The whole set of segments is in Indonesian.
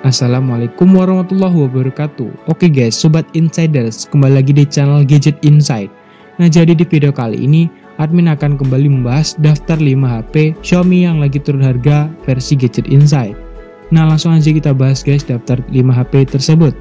Assalamualaikum warahmatullahi wabarakatuh. Oke guys, Sobat Insiders, kembali lagi di channel Gadget Insight. Nah, jadi di video kali ini admin akan kembali membahas daftar 5 HP Xiaomi yang lagi turun harga versi Gadget Insight. Nah, langsung aja kita bahas guys daftar 5 HP tersebut.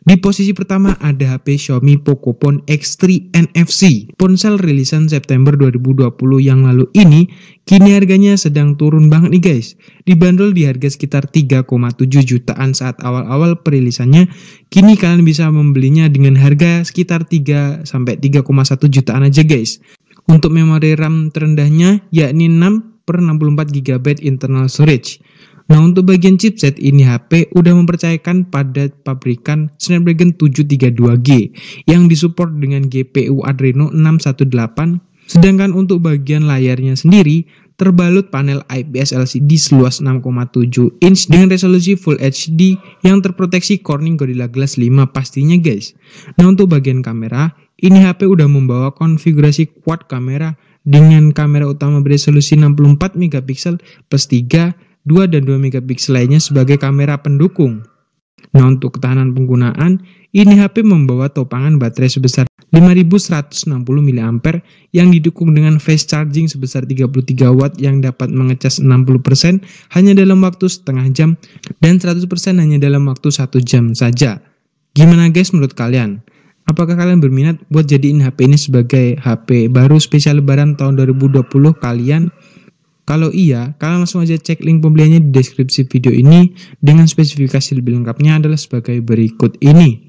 Di posisi pertama ada HP Xiaomi Pocophone X3 NFC. Ponsel rilisan September 2020 yang lalu ini kini harganya sedang turun banget nih guys. Dibanderol di harga sekitar 3,7 jutaan saat awal-awal perilisannya. Kini kalian bisa membelinya dengan harga sekitar 3 sampai 3,1 jutaan aja guys. Untuk memori RAM terendahnya yakni 6/64 GB internal storage. Nah, untuk bagian chipset ini HP udah mempercayakan pada pabrikan Snapdragon 732G yang disupport dengan GPU Adreno 618. Sedangkan untuk bagian layarnya sendiri terbalut panel IPS LCD seluas 6,7 inch dengan resolusi Full HD yang terproteksi Corning Gorilla Glass 5 pastinya guys. Nah, untuk bagian kamera, ini HP udah membawa konfigurasi quad kamera dengan kamera utama beresolusi 64 MP plus 3, 2 dan 2 MP lainnya sebagai kamera pendukung. Nah, untuk ketahanan penggunaan, ini HP membawa topangan baterai sebesar 5160 mAh yang didukung dengan fast charging sebesar 33 Watt yang dapat mengecas 60% hanya dalam waktu setengah jam dan 100% hanya dalam waktu 1 jam saja. Gimana guys menurut kalian? Apakah kalian berminat buat jadiin HP ini sebagai HP baru spesial lebaran tahun 2020 kalian? Kalau iya, kalian langsung aja cek link pembeliannya di deskripsi video ini dengan spesifikasi lebih lengkapnya adalah sebagai berikut ini.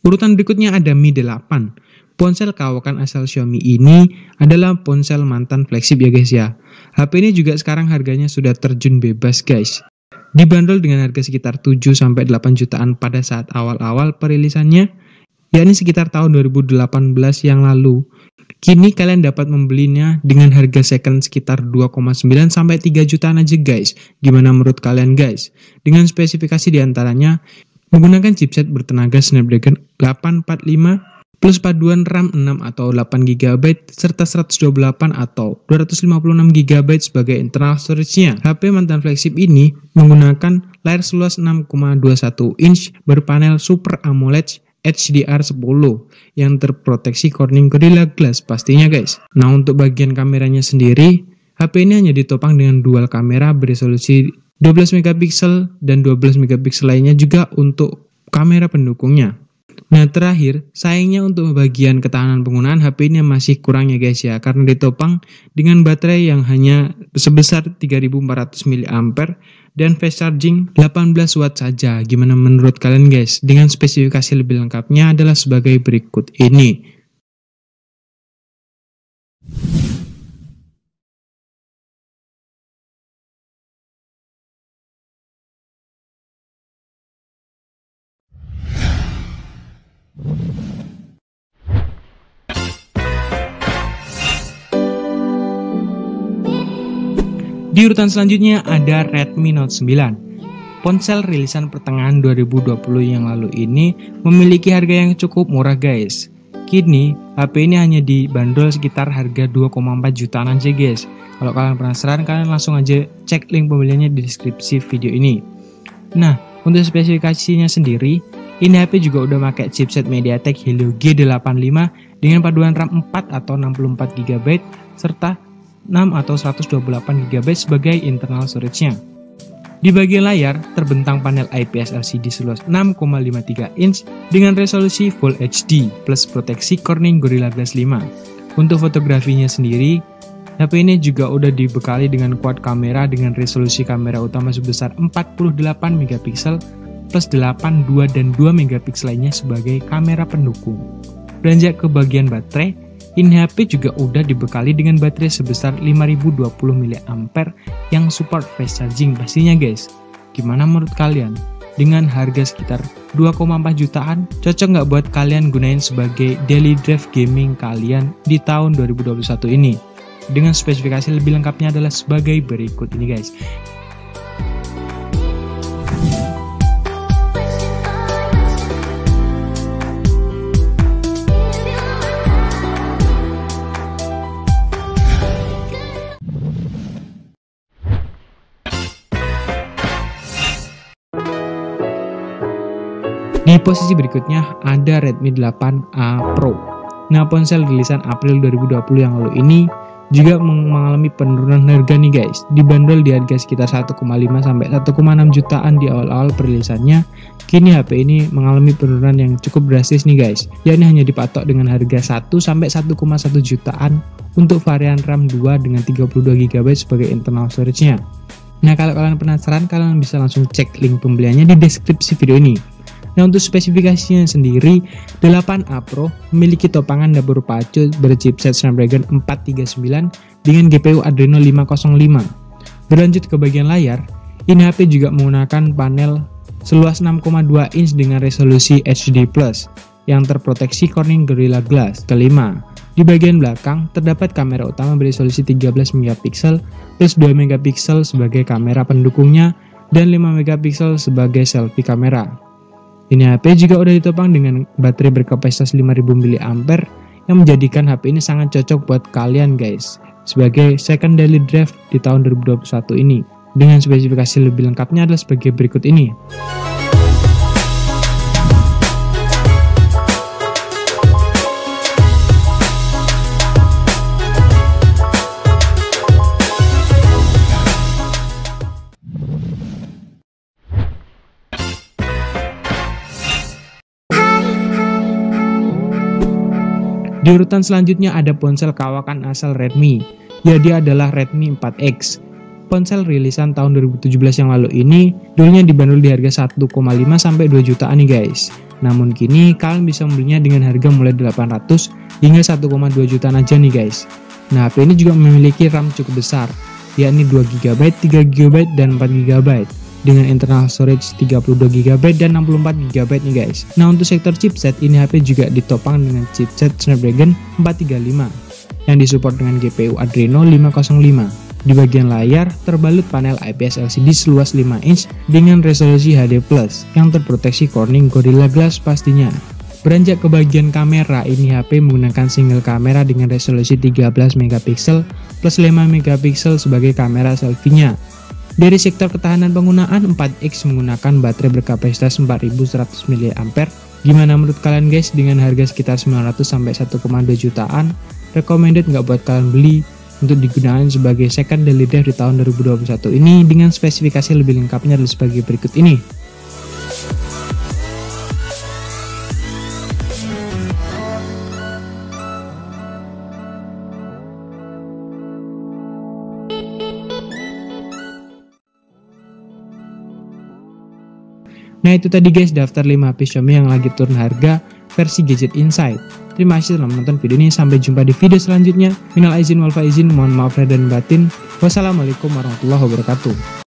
Urutan berikutnya ada Mi 8. Ponsel kawakan asal Xiaomi ini adalah ponsel mantan flagship ya guys ya. HP ini juga sekarang harganya sudah terjun bebas guys. Dibanderol dengan harga sekitar 7-8 jutaan pada saat awal-awal perilisannya, yakni sekitar tahun 2018 yang lalu. Kini kalian dapat membelinya dengan harga second sekitar 2,9 sampai 3 jutaan aja guys. Gimana menurut kalian guys? Dengan spesifikasi diantaranya menggunakan chipset bertenaga Snapdragon 845 plus paduan RAM 6 atau 8 GB serta 128 atau 256 GB sebagai internal storage-nya. HP mantan flagship ini menggunakan layar seluas 6,21 inch berpanel Super AMOLED HDR10 yang terproteksi Corning Gorilla Glass pastinya guys. Nah, untuk bagian kameranya sendiri, HP ini hanya ditopang dengan dual kamera beresolusi 12 MP dan 12 MP lainnya juga untuk kamera pendukungnya. Nah, terakhir, sayangnya untuk bagian ketahanan penggunaan HP ini masih kurang ya guys ya, karena ditopang dengan baterai yang hanya sebesar 3400 mAh dan fast charging 18 Watt saja. Gimana menurut kalian guys? Dengan spesifikasi lebih lengkapnya adalah sebagai berikut ini. Di urutan selanjutnya ada Redmi Note 9. Ponsel rilisan pertengahan 2020 yang lalu ini memiliki harga yang cukup murah guys. Kini HP ini hanya dibanderol sekitar harga 2,4 jutaan aja guys. Kalau kalian penasaran, kalian langsung aja cek link pembeliannya di deskripsi video ini. Nah, untuk spesifikasinya sendiri, ini HP juga udah pakai chipset MediaTek Helio G85 dengan paduan RAM 4 atau 64 GB serta 6 atau 128 GB sebagai internal storage-nya. Di bagian layar terbentang panel IPS LCD seluas 6,53 inch dengan resolusi Full HD plus proteksi Corning Gorilla Glass 5. Untuk fotografinya sendiri, HP ini juga udah dibekali dengan quad kamera dengan resolusi kamera utama sebesar 48 MP plus 8, 2 dan 2 MP lainnya sebagai kamera pendukung. Beranjak ke bagian baterai, ini HP juga udah dibekali dengan baterai sebesar 5020 mAh yang support fast charging pastinya guys. Gimana menurut kalian? Dengan harga sekitar 2,4 jutaan, cocok nggak buat kalian gunain sebagai daily drive gaming kalian di tahun 2021 ini? Dengan spesifikasi lebih lengkapnya adalah sebagai berikut ini guys. Di posisi berikutnya ada Redmi 8A Pro. Nah, ponsel rilisan April 2020 yang lalu ini juga mengalami penurunan harga nih guys. Dibanderol di harga sekitar 1,5 sampai 1,6 jutaan di awal-awal perilisannya. Kini HP ini mengalami penurunan yang cukup drastis nih guys. Yakni hanya dipatok dengan harga 1 sampai 1,1 jutaan untuk varian RAM 2 dengan 32GB sebagai internal storage-nya. Nah, kalau kalian penasaran, kalian bisa langsung cek link pembeliannya di deskripsi video ini. Nah, untuk spesifikasinya sendiri, 8A Pro memiliki topangan dapur pacu berchipset Snapdragon 439 dengan GPU Adreno 505. Berlanjut ke bagian layar, ini HP juga menggunakan panel seluas 6,2 inch dengan resolusi HD+, yang terproteksi Corning Gorilla Glass. Kelima, di bagian belakang terdapat kamera utama beresolusi 13MP plus 2MP sebagai kamera pendukungnya dan 5MP sebagai selfie kamera. Ini HP juga udah ditopang dengan baterai berkapasitas 5000 mAh yang menjadikan HP ini sangat cocok buat kalian guys sebagai second daily drive di tahun 2021 ini. Dengan spesifikasi lebih lengkapnya adalah sebagai berikut ini. Di urutan selanjutnya ada ponsel kawakan asal Redmi, ya dia adalah Redmi 4X. Ponsel rilisan tahun 2017 yang lalu ini dulunya dibanderol di harga 1,5 sampai 2 jutaan nih guys. Namun kini kalian bisa membelinya dengan harga mulai 800 hingga 1,2 jutaan aja nih guys. Nah, HP ini juga memiliki RAM cukup besar, yakni 2GB, 3GB, dan 4GB. Dengan internal storage 32GB dan 64GB nih guys. Nah, untuk sektor chipset, ini HP juga ditopang dengan chipset Snapdragon 435 yang disupport dengan GPU Adreno 505. Di bagian layar terbalut panel IPS LCD seluas 5 inch dengan resolusi HD+, yang terproteksi Corning Gorilla Glass pastinya. Beranjak ke bagian kamera, ini HP menggunakan single kamera dengan resolusi 13MP plus 5MP sebagai kamera selfie-nya. Dari sektor ketahanan penggunaan, 4X menggunakan baterai berkapasitas 4100 mAh. Gimana menurut kalian guys dengan harga sekitar 900 sampai 1,2 jutaan? Recommended nggak buat kalian beli untuk digunakan sebagai second daily drive di tahun 2021 ini? Dengan spesifikasi lebih lengkapnya adalah sebagai berikut ini. Nah, itu tadi guys daftar 5 HP Xiaomi yang lagi turun harga versi Gadget Insight. Terima kasih telah menonton video ini, sampai jumpa di video selanjutnya. Minal aizin wal faizin, mohon maaf lahir dan batin. Wassalamualaikum warahmatullahi wabarakatuh.